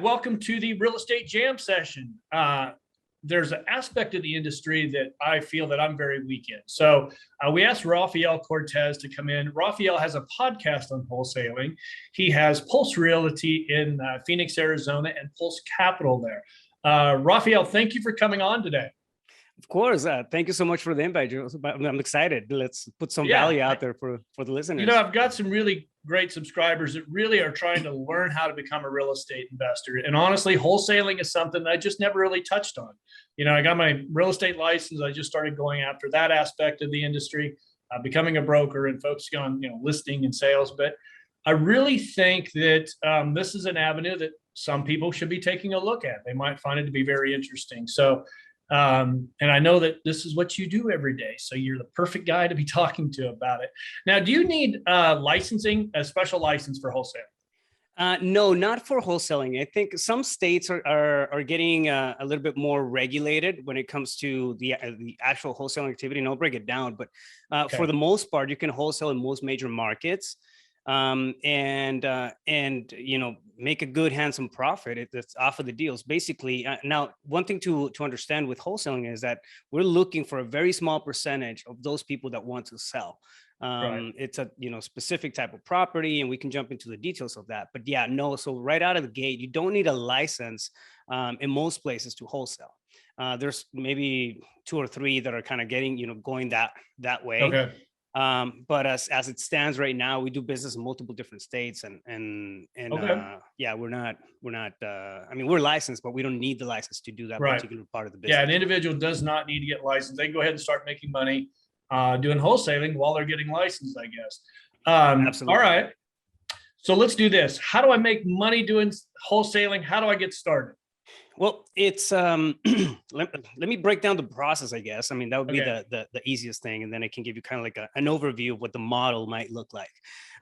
welcome to the Real Estate Jam session. There's an aspect of the industry that I feel that I'm very weak in. So we asked Rafael Cortés to come in. Rafael has a podcast on wholesaling. He has Pulse Realty in Phoenix, Arizona, and Pulse Capital there. Rafael, thank you for coming on today. Of course. Thank you so much for the invite. I'm excited. Let's put some value out there for the listeners. You know, I've got some really great subscribers that really are trying to learn how to become a real estate investor. And honestly, wholesaling is something that I just never really touched on. You know, I got my real estate license. I just started going after that aspect of the industry, becoming a broker and focusing on, listing and sales. But I really think that this is an avenue that some people should be taking a look at. They might find it to be very interesting. So, and I know that this is what you do every day. So you're the perfect guy to be talking to about it. Now, do you need licensing, a special license for wholesaling? No, not for wholesaling. I think some states are getting a little bit more regulated when it comes to the actual wholesaling activity. And I'll break it down, but for the most part, you can wholesale in most major markets. And make a good handsome profit that's off of the deals basically. Now, one thing to understand with wholesaling is that we're looking for a very small percentage of those people that want to sell. It's a specific type of property, and we can jump into the details of that. But so right out of the gate, you don't need a license in most places to wholesale. There's maybe 2 or 3 that are kind of getting going that way. Okay. But as it stands right now, we do business in multiple different states, and we're not. I mean, we're licensed, but we don't need the license to do that particular part of the business. Yeah, an individual does not need to get licensed. They can go ahead and start making money doing wholesaling while they're getting licensed, I guess. Absolutely. All right. So let's do this. How do I make money doing wholesaling? How do I get started? Well, it's let me break down the process, I guess. I mean, that would be the easiest thing, and then I can give you kind of like an overview of what the model might look like.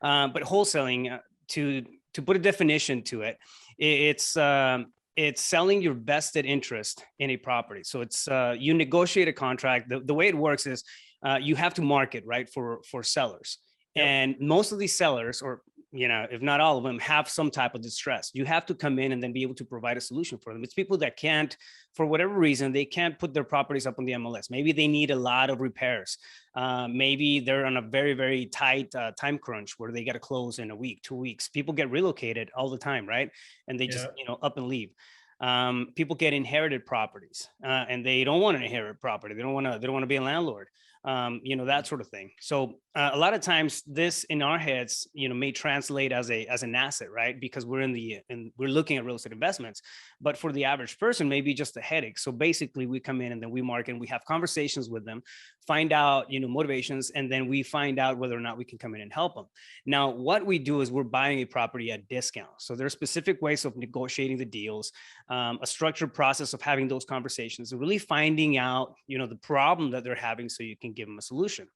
But wholesaling, to put a definition to it, it's selling your vested interest in a property. So it's you negotiate a contract. The way it works is you have to market, right, for sellers. Yep. And most of these sellers, or if not all of them, have some type of distress. You have to come in and then be able to provide a solution for them. It's people that can't, for whatever reason, they can't put their properties up on the MLS. Maybe they need a lot of repairs. Maybe they're on a very, very tight time crunch where they got to close in a week, 2 weeks. People get relocated all the time, right? And they just, up and leave. People get inherited properties and they don't want an inherited property. They don't want to be a landlord. That sort of thing. So a lot of times this in our heads, may translate as an asset, right? Because we're we're looking at real estate investments, but for the average person, maybe just a headache. So basically we come in and then we market and we have conversations with them, find out, motivations, and then we find out whether or not we can come in and help them. Now, what we do is we're buying a property at discount. So there's specific ways of negotiating the deals, a structured process of having those conversations and really finding out, the problem that they're having so you can give them a solution.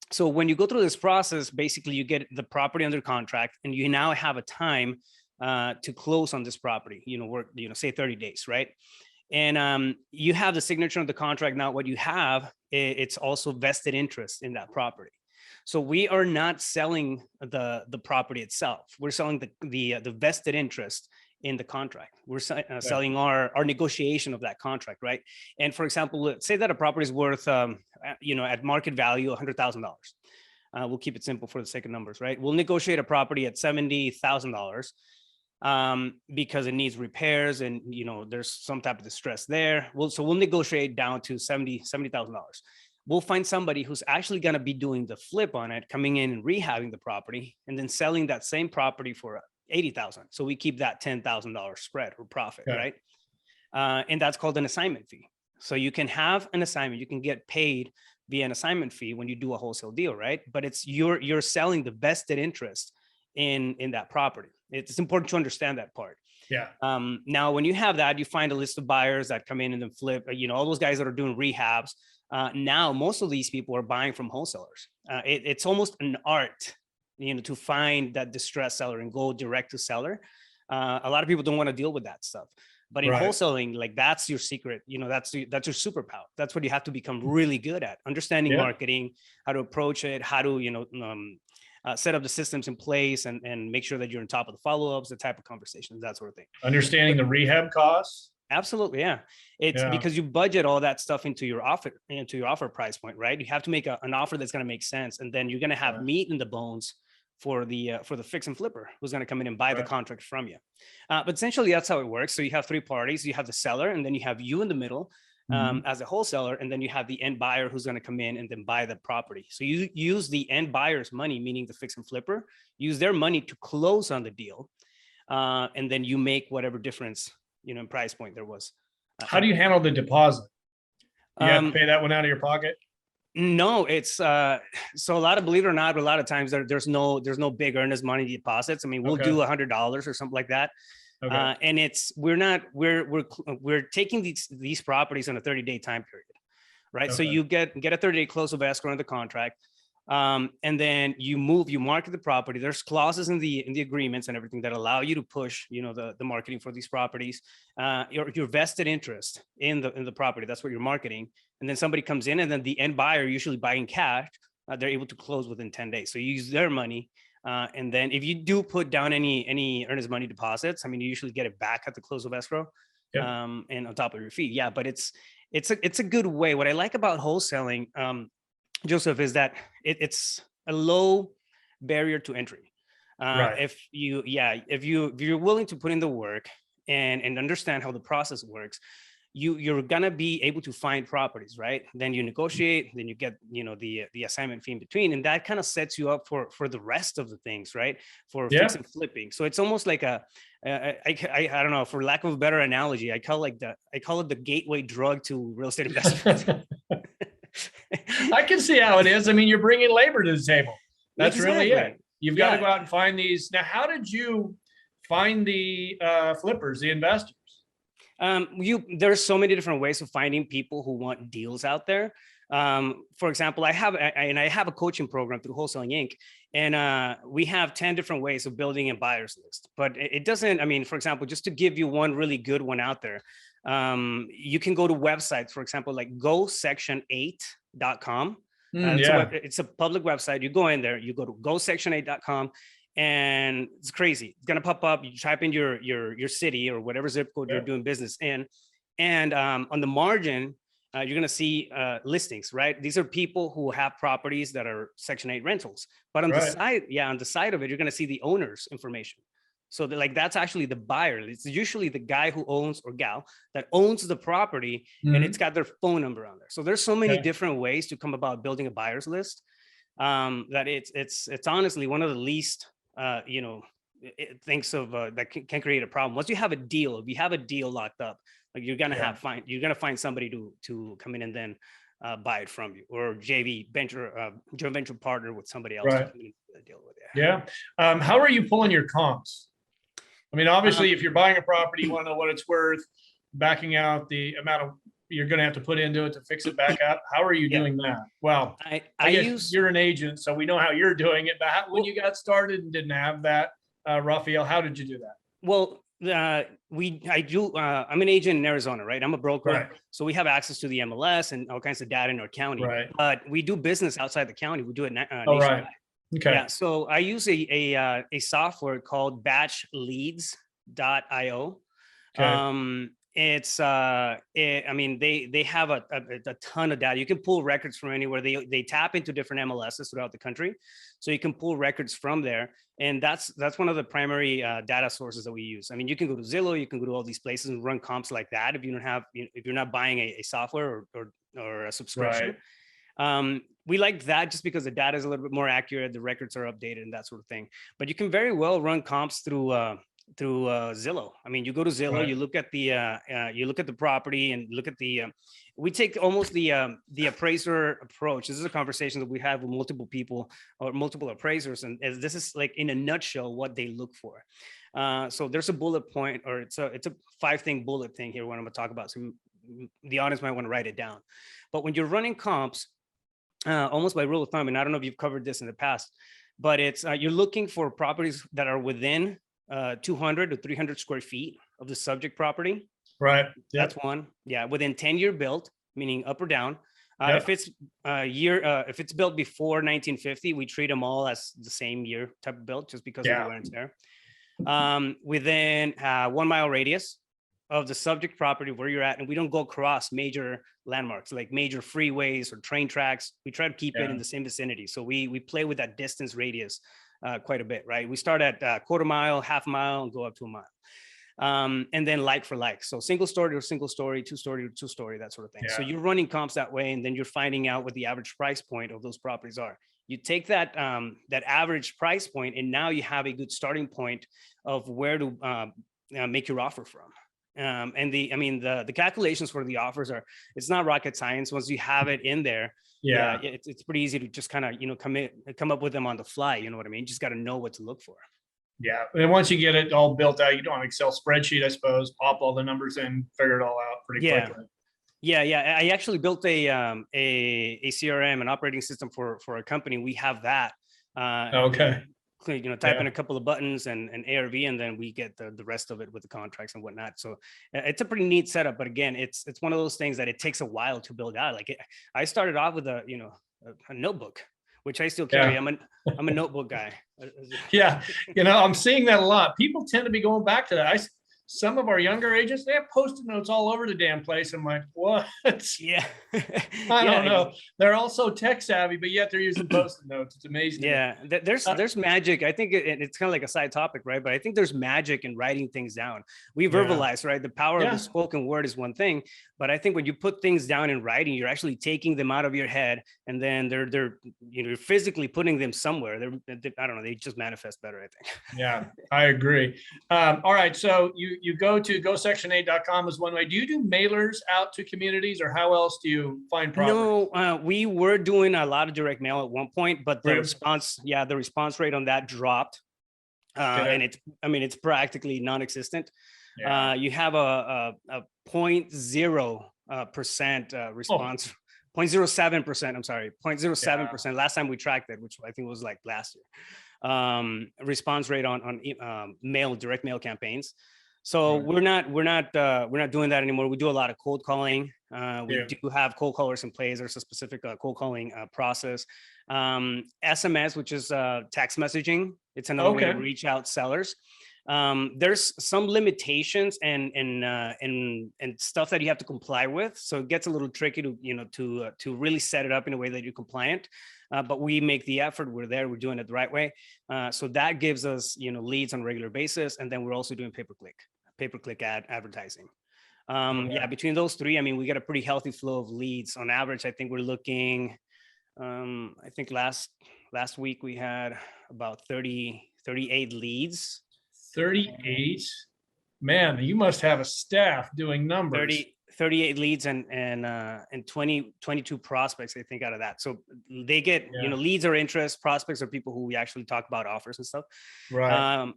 So when you go through this process, basically you get the property under contract and you now have a time to close on this property, say 30 days, right? And you have the signature on the contract. Now what you have, it's also vested interest in that property. So we are not selling the property itself. We're selling the vested interest in the contract. We're selling our negotiation of that contract, right? And for example, let's say that a property is worth, at market value, $100,000. We'll keep it simple for the sake of numbers, right? We'll negotiate a property at $70,000 because it needs repairs and, there's some type of distress there. So we'll negotiate down to $70,000. We'll find somebody who's actually going to be doing the flip on it, coming in and rehabbing the property and then selling that same property for $80,000. So we keep that $10,000 spread or profit, right? And that's called an assignment fee. So you can have an assignment, you can get paid via an assignment fee when you do a wholesale deal, right? But it's you're selling the vested interest in that property. It's important to understand that part. Yeah. Now, when you have that, you find a list of buyers that come in and then flip, all those guys that are doing rehabs. Now, most of these people are buying from wholesalers. It's almost an art, to find that distressed seller and go direct to seller. A lot of people don't want to deal with that stuff. But in wholesaling, like that's your secret, that's your superpower. That's what you have to become really good at, understanding marketing, how to approach it, how to, set up the systems in place and make sure that you're on top of the follow-ups, the type of conversations, that sort of thing. Understanding the rehab costs. Absolutely. Yeah. It's because you budget all that stuff into your offer price point, right? You have to make an offer that's going to make sense. And then you're going to have meat in the bones for the fix and flipper who's going to come in and buy the contract from you. But essentially that's how it works. So you have three parties. You have the seller, and then you have you in the middle as a wholesaler. And then you have the end buyer who's going to come in and then buy the property. So you use the end buyer's money, meaning the fix and flipper, use their money to close on the deal. And then you make whatever difference, in price point there was. How do you handle the deposit? You have to pay that one out of your pocket? No, it's so a lot of, believe it or not, a lot of times there's no big earnest money deposits. I mean, we'll do $100 or something like that. And we're taking these properties on a 30-day time period, right? So you get a 30-day close of escrow in the contract. And then you market the property. There's clauses in the agreements and everything that allow you to push, the marketing for these properties, your vested interest in the property. That's what you're marketing. And then somebody comes in, and then the end buyer, usually buying cash, they're able to close within 10 days. So you use their money. And then if you do put down any earnest money deposits, I mean, you usually get it back at the close of escrow, and on top of your fee. Yeah, but it's a good way. What I like about wholesaling, Joseph, is that it's a low barrier to entry. If you're willing to put in the work and understand how the process works, you're gonna be able to find properties, right? Then you negotiate, then you get the assignment fee in between, and that kind of sets you up for the rest of the things, right? For fix and flipping. So it's almost like I don't know, for lack of a better analogy, I call it the gateway drug to real estate investment. I can see how it is. I mean, you're bringing labor to the table. That's really it. You've got to go out and find these. Now, how did you find the flippers, the investors? There's so many different ways of finding people who want deals out there. For example, I have a coaching program through Wholesaling Inc. And we have 10 different ways of building a buyer's list. But it doesn't, I mean, for example, just to give you one really good one out there, you can go to websites, for example, like gosection8.com. It's a public website. You go in there, you go to gosection8.com, and it's crazy. It's gonna pop up. You type in your city or whatever zip code you're doing business in, and on the margin, you're gonna see listings. Right, these are people who have properties that are Section 8 rentals. But on the side of it, you're gonna see the owner's information. So that's actually the buyer. It's usually the guy who owns, or gal that owns the property, and it's got their phone number on there. So there's so many different ways to come about building a buyer's list, that it's honestly one of the least things of that can create a problem. Once you have a deal, if you have a deal locked up, like you're gonna find somebody to come in and then buy it from you, or joint venture partner with somebody else to deal with it. How are you pulling your comps? I mean, obviously, if you're buying a property, you want to know what it's worth, backing out the amount of you're going to have to put into it to fix it back up. How are you doing that? Well, I guess you're an agent, so we know how you're doing it. But when you got started and didn't have that, Rafael, how did you do that? Well, I'm an agent in Arizona, right? I'm a broker. So we have access to the MLS and all kinds of data in our county. But we do business outside the county. We do it nationwide. So I use a software called batchleads.io. They have a ton of data. You can pull records from anywhere. They tap into different MLSs throughout the country, so you can pull records from there. And that's one of the primary data sources that we use. I mean, you can go to Zillow, you can go to all these places and run comps like that if you're not buying a software or a subscription. We like that just because the data is a little bit more accurate, the records are updated and that sort of thing. But you can very well run comps through Zillow. I mean, you go to Zillow, you look at the property and look at we take almost the appraiser approach. This is a conversation that we have with multiple people or multiple appraisers. And this is like in a nutshell, what they look for. So there's a bullet point, or it's a 5-thing bullet thing here, what I'm gonna talk about. So the audience might want to write it down. But when you're running comps, almost by rule of thumb, and I don't know if you've covered this in the past, but it's you're looking for properties that are within 200 to 300 square feet of the subject property. That's one. Within 10-year built, meaning up or down. If it's if it's built before 1950, we treat them all as the same year type of build, just because of the wear and tear. Within 1 mile radius of the subject property where you're at, and we don't go across major landmarks like major freeways or train tracks. We try to keep it in the same vicinity. So we play with that distance radius quite a bit, right? We start at quarter mile, half mile, and go up to a mile. And then like for like, so single story to single story, two-story to two-story, that sort of thing. So you're running comps that way, and then you're finding out what the average price point of those properties are. You take that that average price point, and now you have a good starting point of where to make your offer from. And the calculations for the offers it's not rocket science. Once you have it in there, it's pretty easy to just kind of come up with them on the fly. You know what I mean? You just got to know what to look for. Yeah. And once you get it all built out, you do an Excel spreadsheet, I suppose, pop all the numbers in, figure it all out pretty quickly. Yeah. I actually built a CRM, an operating system for a company. We have that. Type in a couple of buttons and ARV, and then we get the rest of it with the contracts and whatnot. So it's a pretty neat setup. But again, it's one of those things that it takes a while to build out. Like I started off with a notebook, which I still carry. I'm a notebook guy. I'm seeing that a lot. People tend to be going back to that. Some of our younger agents, they have Post-it notes all over the damn place. I'm like, what? Yeah. I don't know. They're also tech savvy, but yet they're using Post-it notes. It's amazing. Yeah. There's magic. I think it's kind of like a side topic, right? But I think there's magic in writing things down. We verbalize, right? The power of the spoken word is one thing, but I think when you put things down in writing, you're actually taking them out of your head, and then they're physically putting them somewhere. I don't know. They just manifest better, I think. Yeah, I agree. All right. So you go to gosection8.com is one way. Do you do mailers out to communities, or how else do you find property? No, we were doing a lot of direct mail at one point, but the response rate on that dropped. And it's practically non-existent. You have a 0.0% response, 0.07%. I'm sorry, 0.07%. Last time we tracked it, which I think was like last year. Response rate on direct mail campaigns. So we're not doing that anymore. We do a lot of cold calling. We do have cold callers in place. There's a specific cold calling process. SMS, which is text messaging. It's another way to reach out sellers. There's some limitations and stuff that you have to comply with. So it gets a little tricky to really set it up in a way that you're compliant. But we make the effort. We're there. We're doing it the right way. So that gives us leads on a regular basis, and then we're also doing pay-per-click advertising. Between those three, we get a pretty healthy flow of leads. On average, I think we're looking. I think last week we had about 38 leads. 38. Man, you must have a staff doing numbers. 38 leads and 22 prospects, I think, out of that. So they get leads or interest. Prospects are people who we actually talk about offers and stuff. Right.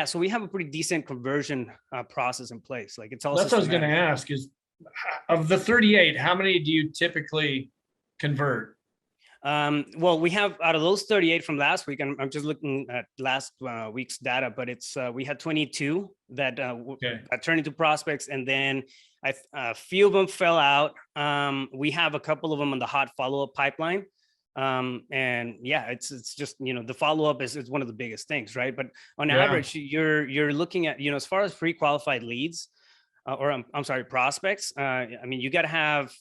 So we have a pretty decent conversion process in place. Like it's all. That's what I was going to ask. Is of the 38, how many do you typically convert? Well, we have out of those 38 from last week, I'm just looking at last week's data, but it's we had 22 that turned into prospects, and then a few of them fell out. We have a couple of them on the hot follow-up pipeline. It's just the follow-up is one of the biggest things, right? But on average, you're looking at as far as pre-qualified leads. Prospects. You got to have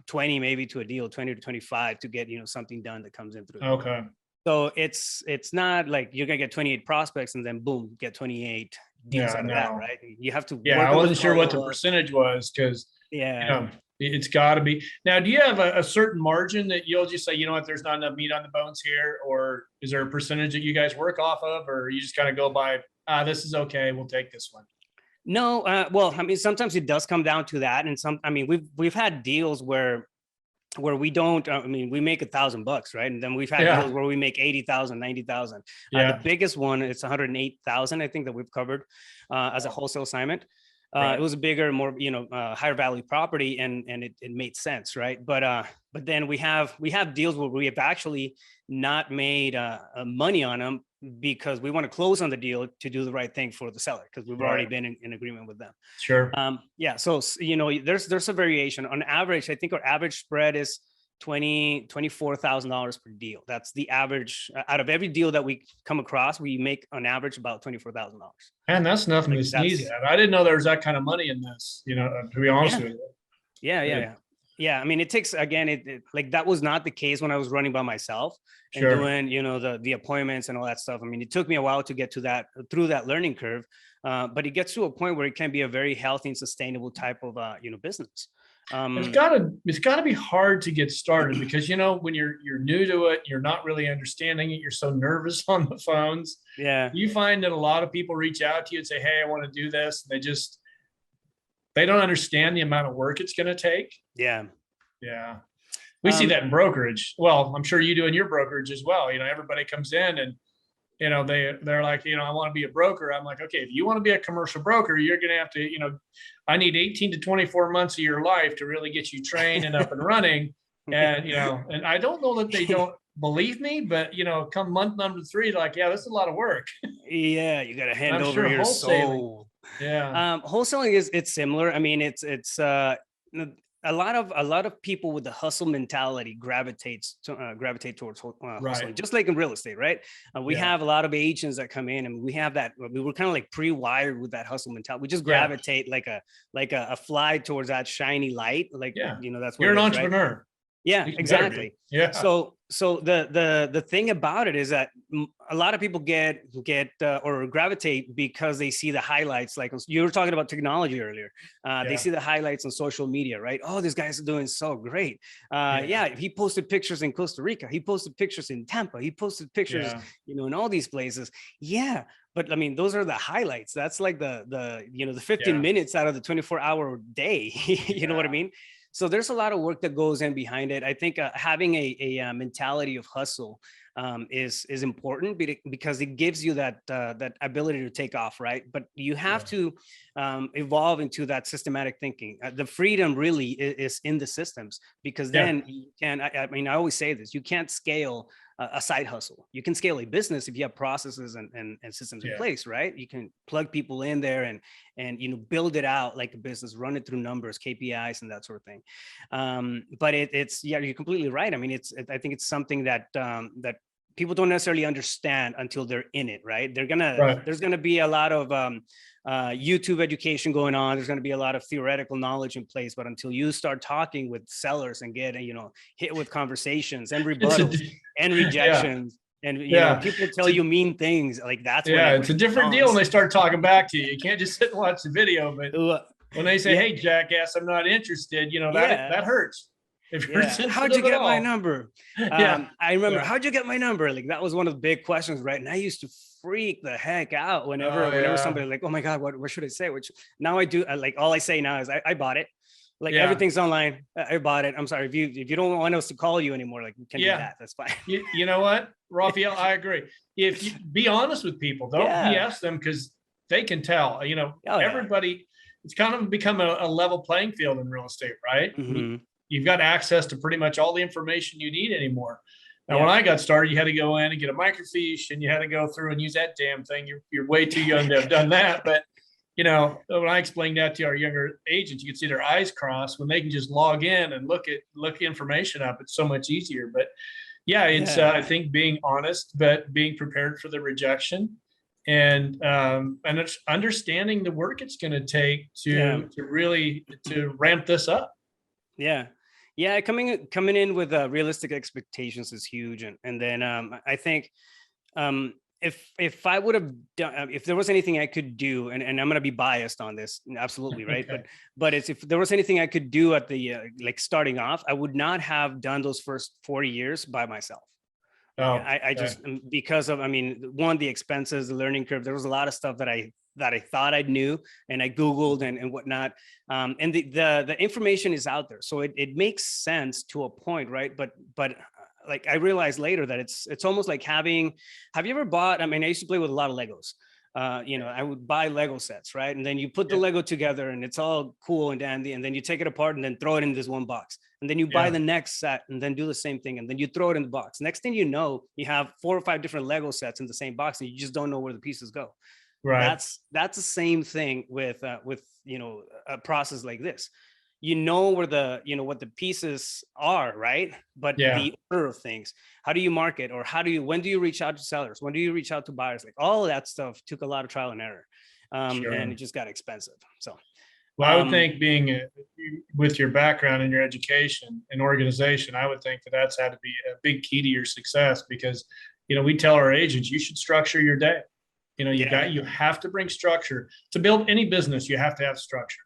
20 maybe to a deal, 20 to 25 to get something done that comes in through. Okay. So it's not like you're gonna get 28 prospects and then boom, get 28 deals out of that, right? You have to. Yeah, I wasn't sure what the percentage was because it's got to be. Now, do you have a certain margin that you'll just say, you know what, there's not enough meat on the bones here, or is there a percentage that you guys work off of, or you just kind of go by, this is okay, we'll take this one? No, sometimes it does come down to that, and we've had deals where we don't. We make $1,000, right? And then we've had deals where we make 80,000, 90,000. The biggest one, it's 108,000, I think, that we've covered as a wholesale assignment. It was a bigger, more higher value property, and it made sense, right? But then we have deals where we have actually not made money on them, because we want to close on the deal to do the right thing for the seller, because we've already been in agreement with them. Sure. Yeah. So, there's a variation. On average, I think our average spread is $24,000 per deal. That's the average out of every deal that we come across. We make on average about $24,000. And that's nothing to sneeze at. I didn't know there was that kind of money in this, to be honest with you. Yeah. I mean, it takes, again, it like that was not the case when I was running by myself and doing, the appointments and all that stuff. I mean, it took me a while to get to that, through that learning curve. But it gets to a point where it can be a very healthy and sustainable type of, business. It's got to be hard to get started because when you're new to it, you're not really understanding it. You're so nervous on the phones. Yeah, you find that a lot of people reach out to you and say, "Hey, I want to do this," and they don't understand the amount of work it's going to take. Yeah. We see that in brokerage. Well, I'm sure you do in your brokerage as well. Everybody comes in and they're like, I want to be a broker. I'm like, okay, if you want to be a commercial broker, you're going to have to, I need 18 to 24 months of your life to really get you trained and up and running. And, and I don't know that they don't believe me, but, come month number 3, like, yeah, this is a lot of work. Yeah. You got to hand over your soul. Yeah. Wholesaling it's similar. I mean, it's a lot of people with the hustle mentality gravitate towards hustling, just like in real estate, right? We have a lot of agents that come in, and we have that. We were kind of like pre-wired with that hustle mentality. We just gravitate like a fly towards that shiny light. Like, that's what you're an entrepreneur. Right? Yeah, exactly. Yeah. So the thing about it is that a lot of people get or gravitate because they see the highlights. Like you were talking about technology earlier. They see the highlights on social media, right? Oh, this guy's doing so great. He posted pictures in Costa Rica. He posted pictures in Tampa. He posted pictures, in all these places. Yeah. But I mean, those are the highlights. That's like the 15 minutes out of the 24-hour day. You know what I mean? So there's a lot of work that goes in behind it. I think having a mentality of hustle is important because it gives you that ability to take off, right? But you have to evolve into that systematic thinking. The freedom really is in the systems, because then you can. I mean, I always say this: you can't scale a side hustle. You can scale a business if you have processes and systems in place, right? You can plug people in there and build it out like a business, run it through numbers, KPIs, and that sort of thing. But it's you're completely right. I mean, I think it's something that people don't necessarily understand until they're in it, right? There's gonna be a lot of YouTube education going on. There's going to be a lot of theoretical knowledge in place, but until you start talking with sellers and get hit with conversations and rebuttals and rejections, and people tell you mean things, like that's it's a different deal when they start talking back to you. You can't just sit and watch the video, but when they say, "Hey, jackass, I'm not interested," that hurts. How'd you get my number? I remember, how'd you get my number? Like that was one of the big questions, right? And I used to freak the heck out whenever somebody like, "Oh my God, what should I say?" Which now I do. Like all I say now is, "I bought it." Like everything's online. I bought it. I'm sorry if you don't want us to call you anymore. Like we can do that. That's fine. You know what, Rafael? I agree. If you be honest with people, don't BS them, because they can tell. Everybody. It's kind of become a level playing field in real estate, right? Mm-hmm. You've got access to pretty much all the information you need anymore. Now, when I got started, you had to go in and get a microfiche, and you had to go through and use that damn thing. You're way too young to have done that. But, when I explained that to our younger agents, you could see their eyes cross when they can just log in and look information up. It's so much easier. But it's I think being honest, but being prepared for the rejection, and it's understanding the work it's going to take to really ramp this up. Yeah, coming in with realistic expectations is huge, and then I think if I would have done, if there was anything I could do, and I'm going to be biased on this, absolutely, right? Okay. But if there was anything I could do at the like starting off, I would not have done those first 40 years by myself. I just, because of, one, the expenses, the learning curve, there was a lot of stuff that I thought I knew, and I Googled and whatnot. And the information is out there. So it makes sense to a point, right? But like I realized later that it's almost like have you ever bought, I used to play with a lot of Legos. I would buy Lego sets, right? And then you put the Lego together and it's all cool and dandy. And then you take it apart and then throw it in this one box. And then you buy the next set and then do the same thing. And then you throw it in the box. Next thing you know, you have 4 or 5 different Lego sets in the same box and you just don't know where the pieces go. Right. That's the same thing with a process like this. You know where what the pieces are, right? But the order of things, how do you market, or when do you reach out to sellers? When do you reach out to buyers? Like all of that stuff took a lot of trial and error, and it just got expensive. So, well, I would think with your background and your education and organization, I would think that's had to be a big key to your success, because, we tell our agents, you should structure your day. You have to bring structure to build any business. You have to have structure.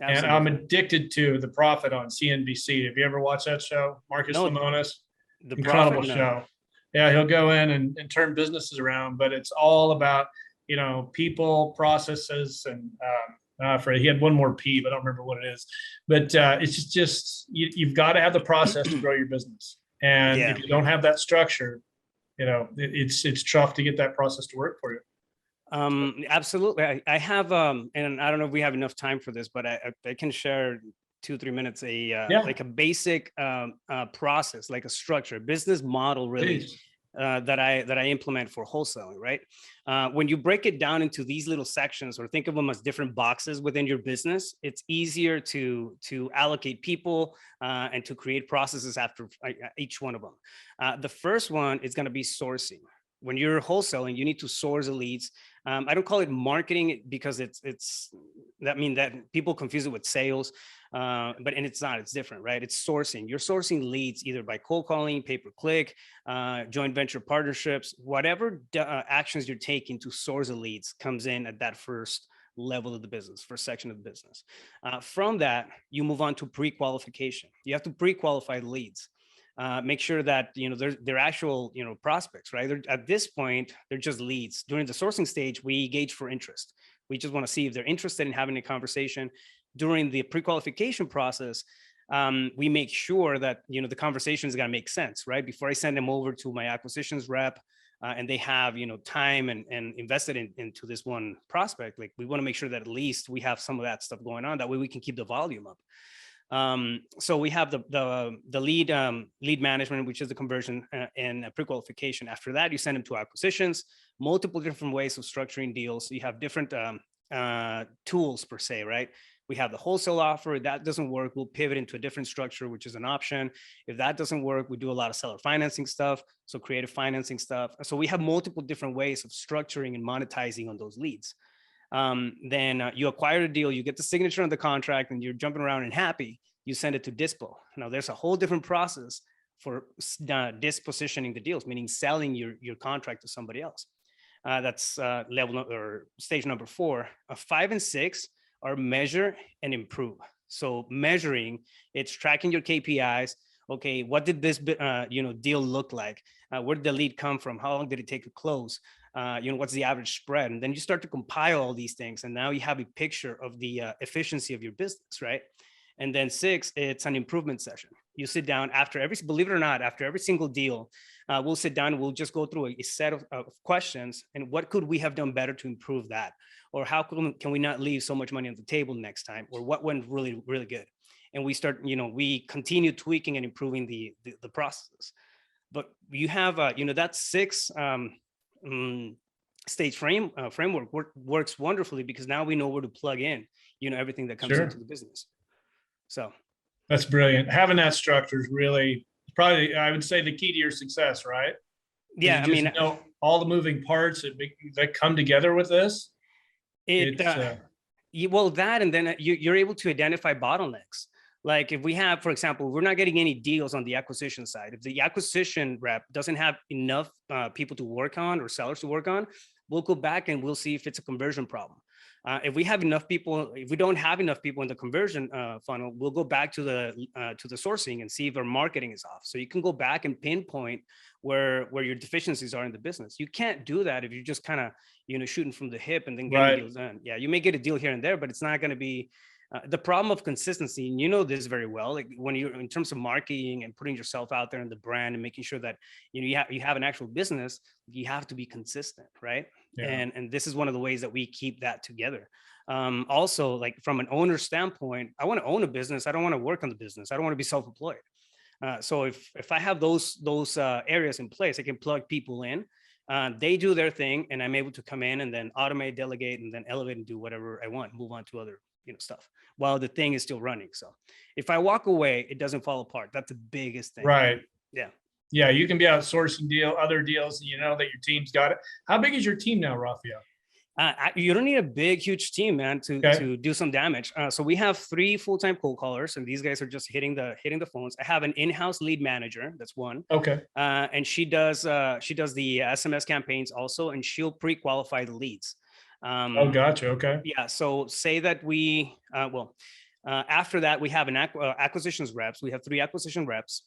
Absolutely. And I'm addicted to The Profit on CNBC. Have you ever watched that show? Marcus Lemonis, incredible show. Yeah, he'll go in and turn businesses around, but it's all about, people, processes, and he had one more P, but I don't remember what it is. But it's just you've got to have the process to grow your business, and if you don't have that structure, it's tough to get that process to work for you. Absolutely. I have, and I don't know if we have enough time for this, but I can share 2-3 minutes, like a basic, process, like a structure, business model, really, that I implement for wholesaling, right? When you break it down into these little sections, or think of them as different boxes within your business, it's easier to allocate people, and to create processes after each one of them. The first one is going to be sourcing. When you're wholesaling, you need to source the leads. I don't call it marketing because it's that people confuse it with sales, and it's not. It's different, right? It's sourcing. You're sourcing leads either by cold calling, pay-per-click, joint venture partnerships, whatever actions you're taking to source the leads comes in at that first level of the business, first section of the business. From that, you move on to pre-qualification. You have to pre-qualify the leads. Make sure that they're actual prospects, right? At this point, they're just leads. During the sourcing stage, we gauge for interest. We just want to see if they're interested in having a conversation. During the pre-qualification process, we make sure that the conversation is going to make sense, right? Before I send them over to my acquisitions rep, and they have time and invested into this one prospect, like we want to make sure that at least we have some of that stuff going on. That way we can keep the volume up. So we have the lead management, which is the conversion and pre-qualification. After that, you send them to acquisitions, multiple different ways of structuring deals. You have different tools per se, right? We have the wholesale offer. If that doesn't work, we'll pivot into a different structure, which is an option. If that doesn't work, we do a lot of seller financing stuff, so creative financing stuff. So we have multiple different ways of structuring and monetizing on those leads. Then you acquire a deal, you get the signature on the contract, and you're jumping around and happy. You send it to dispo. Now there's a whole different process for dispositioning the deals, meaning selling your contract to somebody else. That's stage number 4. 5 and 6 are measure and improve. So measuring, it's tracking your KPIs. Okay, what did this deal look like? Where did the lead come from? How long did it take to close? What's the average spread? And then you start to compile all these things, and now you have a picture of the efficiency of your business, right? And then 6, it's an improvement session. You sit down believe it or not, after every single deal, we'll sit down and we'll just go through a set of questions, and what could we have done better to improve that? Or how can we not leave so much money on the table next time? Or what went really, really good? And we start, we continue tweaking and improving the processes. But you have, that 6 stage framework works wonderfully, because now we know where to plug in, everything that comes into the business. So that's brilliant. Having that structure is really probably, I would say, the key to your success, right? Yeah, know all the moving parts that come together with this. Well, that, and then you're able to identify bottlenecks. Like if we have, for example, we're not getting any deals on the acquisition side. If the acquisition rep doesn't have enough people to work on, or sellers to work on, we'll go back and we'll see if it's a conversion problem. If we don't have enough people in the conversion funnel, we'll go back to the sourcing and see if our marketing is off. So you can go back and pinpoint where your deficiencies are in the business. You can't do that if you're just kind of shooting from the hip and then getting deals done. Yeah, you may get a deal here and there, but it's not going to be the problem of consistency. And this very well. Like when you're in terms of marketing and putting yourself out there in the brand and making sure that you have an actual business, you have to be consistent, right? And this is one of the ways that we keep that together. Also, like from an owner standpoint, I want to own a business. I don't want to work on the business. I don't want to be self-employed. So if I have those areas in place, I can plug people in. They do their thing, and I'm able to come in and then automate, delegate, and then elevate and do whatever I want. Move on to other stuff while the thing is still running. So if I walk away, it doesn't fall apart. That's the biggest thing. Right. Yeah. Yeah, you can be outsourcing other deals, and you know that your team's got it. How big is your team now, Rafael? You don't need a big, huge team, man, to do some damage. So we have 3 full-time cold callers, and these guys are just hitting the phones. I have an in-house lead manager. That's one. Okay. And she does the SMS campaigns also, and she'll pre-qualify the leads. Oh, gotcha. Okay. Yeah. So say that we after that we have an acquisitions reps. We have 3 acquisition reps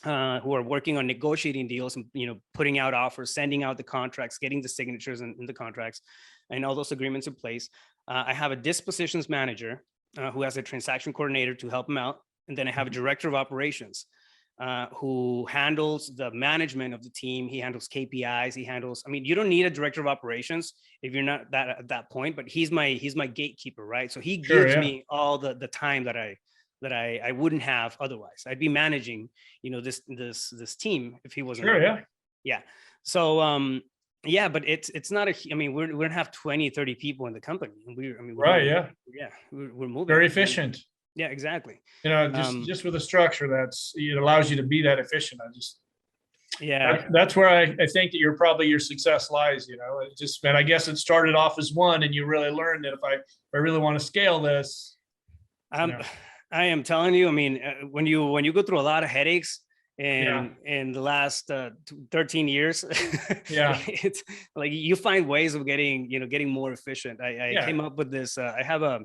who are working on negotiating deals and putting out offers, sending out the contracts, getting the signatures in the contracts, and all those agreements in place. I have a dispositions manager who has a transaction coordinator to help them out, and then I have a director of operations who handles the management of the team. He handles KPIs. He handles. I mean, you don't need a director of operations if you're not at that point, but he's my gatekeeper, right? So he gives me all the time that I wouldn't have otherwise. I'd be managing, this team if he wasn't. Sure, yeah. So, but it's not I mean, we're gonna have 20, 30 people in the company. And we're moving. Very efficient. Yeah, exactly. Just with a structure it allows you to be that efficient. That's where I think that your success lies. And I guess it started off as one, and you really learned that if I really want to scale this. I am telling you, I mean, when you go through a lot of headaches in the last 13 years, it's like you find ways of getting more efficient. I came up with this. I have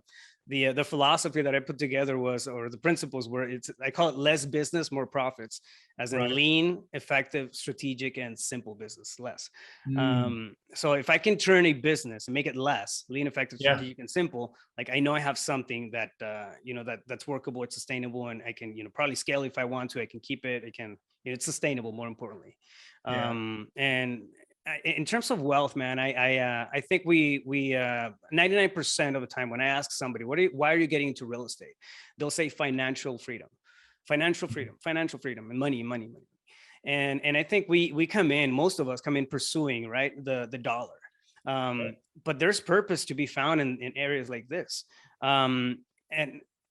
the philosophy that I put together or the principles were I call it less business, more profits, as in lean, effective, strategic, and simple business, less. So if I can turn a business and make it less lean, effective, strategic, and simple, like I know I have something that, that's workable, it's sustainable, and I can, probably scale if I want to. I can keep it. It's sustainable, more importantly. And in terms of wealth, man, I think we 99% of the time when I ask somebody, why are you getting into real estate? They'll say financial freedom, and money. And I think most of us come in pursuing, right, the dollar. But there's purpose to be found in areas like this.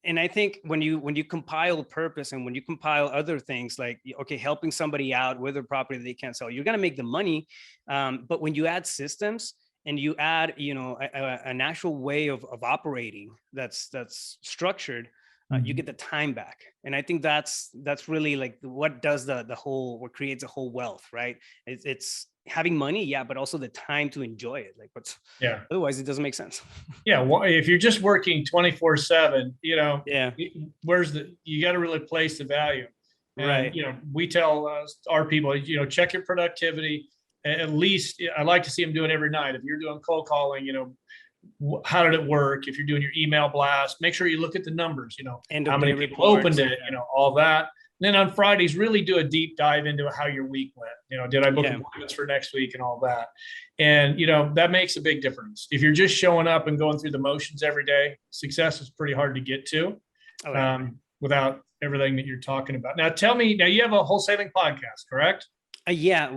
And I think when you compile purpose and when you compile other things like, helping somebody out with a property they can't sell, you're going to make the money. But when you add systems and you add, an actual way of operating that's structured, you get the time back. And I think that's really like what does what creates a whole wealth, right? It's having money, but also the time to enjoy it. Like otherwise it doesn't make sense. Well, if you're just working 24/7, you got to really place the value. And, right. We tell our people, check your productivity. At least I like to see them do it every night. If you're doing cold calling, how did it work? If you're doing your email blast, make sure you look at the numbers, how many people opened it, all that. Then on Fridays, really do a deep dive into how your week went. Did I book appointments for next week and all that? And, that makes a big difference. If you're just showing up and going through the motions every day, success is pretty hard to get to without everything that you're talking about. Now, tell me, you have a wholesaling podcast, correct?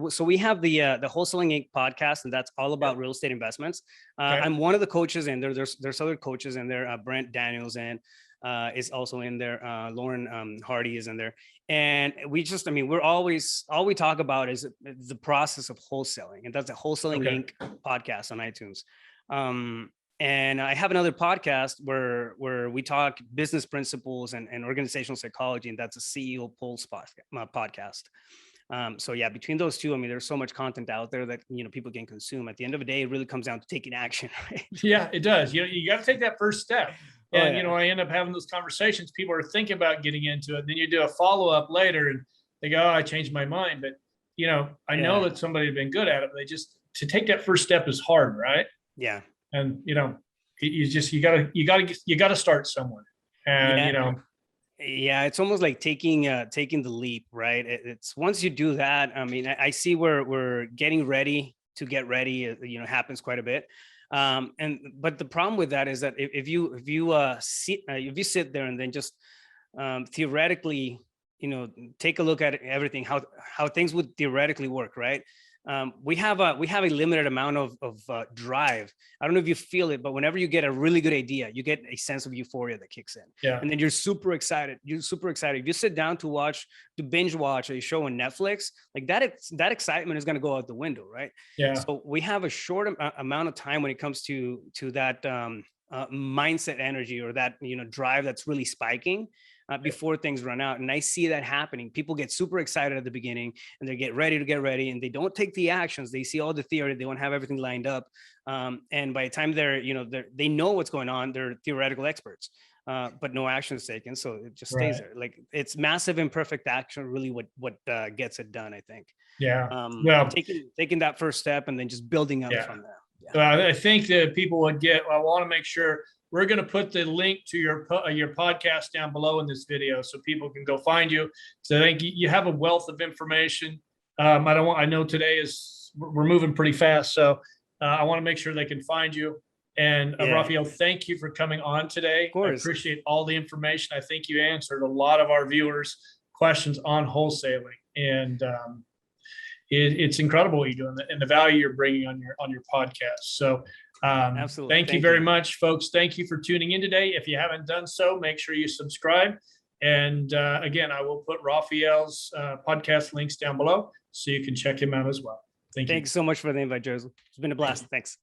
So we have the Wholesaling Inc. podcast, and that's all about real estate investments. I'm one of the coaches in there. There's other coaches in there. Brent Daniels is also in there. Lauren Hardy is in there. And all we talk about is the process of wholesaling. And that's a Wholesaling Inc. podcast on iTunes. And I have another podcast where we talk business principles and organizational psychology. And that's a CEO Pulse podcast. Between those two, there's so much content out there that, people can consume. At the end of the day, it really comes down to taking action. Right? Yeah, it does. You got to take that first step. And, I end up having those conversations. People are thinking about getting into it. Then you do a follow-up later and they go, I changed my mind. But, I know that somebody had been good at it. But to take that first step is hard, right? Yeah. And, you got to start somewhere. And, it's almost like taking the leap, right? It's once you do that, I see we're getting ready to get ready, happens quite a bit. But the problem with that is that if you sit there and then just theoretically, take a look at everything, how things would theoretically work, right? We have a limited amount of drive. I don't know if you feel it, but whenever you get a really good idea, you get a sense of euphoria that kicks in. Yeah. And then you're super excited. If you sit down to binge watch a show on Netflix, like that excitement is going to go out the window, right? Yeah. So we have a short amount of time when it comes to that mindset energy, or that drive that's really spiking before things run out. And I see that happening. People get super excited at the beginning and they get ready, and they don't take the actions. They see all the theory, they don't have everything lined up. And by the time they know what's going on, they're theoretical experts, but no action is taken. So it just stays there. Like, it's massive imperfect action, really what gets it done, I think. Yeah. Well, taking that first step and then just building up from there. I think that people would I want to make sure we're going to put the link to your podcast down below in this video so people can go find you. So I think you have a wealth of information. I know today we're moving pretty fast. So I want to make sure they can find you. And Rafael, thank you for coming on today. Of course. I appreciate all the information. I think you answered a lot of our viewers' questions on wholesaling. And it's incredible what you're doing and the value you're bringing on your podcast. So absolutely. Thank you very much, folks. Thank you for tuning in today. If you haven't done so, make sure you subscribe. And again, I will put Rafael's podcast links down below so you can check him out as well. Thank you. Thanks so much for the invite, Joseph. It's been a blast. Thanks.